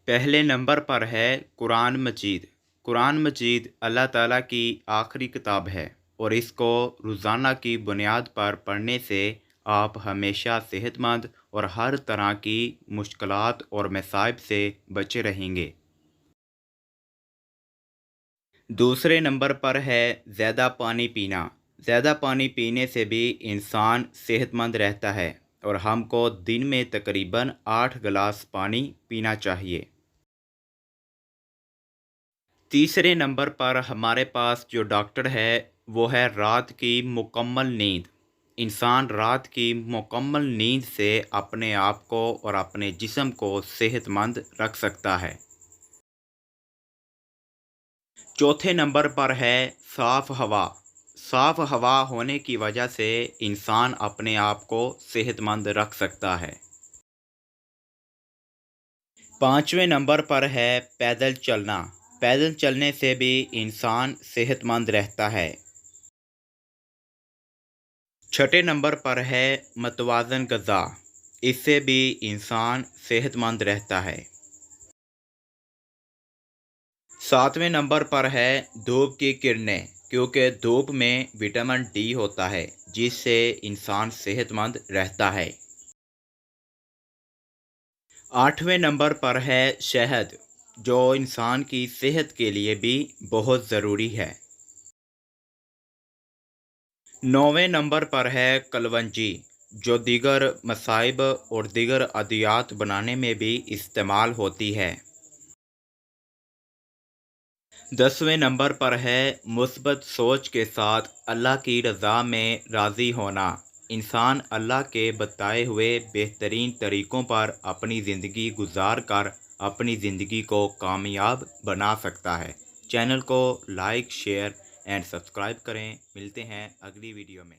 पहले नंबर पर है कुरान मजीद। कुरान मजीद अल्लाह ताला की आखिरी किताब है और इसको रोज़ाना की बुनियाद पर पढ़ने से आप हमेशा सेहतमंद और हर तरह की मुश्किलात और मसाइब से बचे रहेंगे। दूसरे नंबर पर है ज़्यादा पानी पीना। ज़्यादा पानी पीने से भी इंसान सेहतमंद रहता है और हमको दिन में तकरीबन 8 गिलास पानी पीना चाहिए। तीसरे नंबर पर हमारे पास जो डॉक्टर है वो है रात की मुकम्मल नींद। इंसान रात की मुकम्मल नींद से अपने आप को और अपने जिस्म को सेहतमंद रख सकता है। चौथे नंबर पर है साफ़ हवा। साफ़ हवा होने की वजह से इंसान अपने आप को सेहतमंद रख सकता है। पाँचवें नंबर पर है पैदल चलना। पैदल चलने से भी इंसान सेहतमंद रहता है। छठे नंबर पर है मतवाज़न ग़िज़ा। इससे भी इंसान सेहतमंद रहता है। सातवें नंबर पर है धूप की किरणें, क्योंकि धूप में विटामिन डी होता है जिससे इंसान सेहतमंद रहता है। आठवें नंबर पर है शहद, जो इंसान की सेहत के लिए भी बहुत ज़रूरी है। नौवें नंबर पर है कलवंजी, जो दीगर मसाइब और दीगर अदियात बनाने में भी इस्तेमाल होती है। 10वें नंबर पर है मुस्बत सोच के साथ अल्लाह की रज़ा में राज़ी होना। इंसान अल्लाह के बताए हुए बेहतरीन तरीक़ों पर अपनी ज़िंदगी गुजार कर अपनी ज़िंदगी को कामयाब बना सकता है। चैनल को लाइक, शेयर एंड सब्सक्राइब करें। मिलते हैं अगली वीडियो में।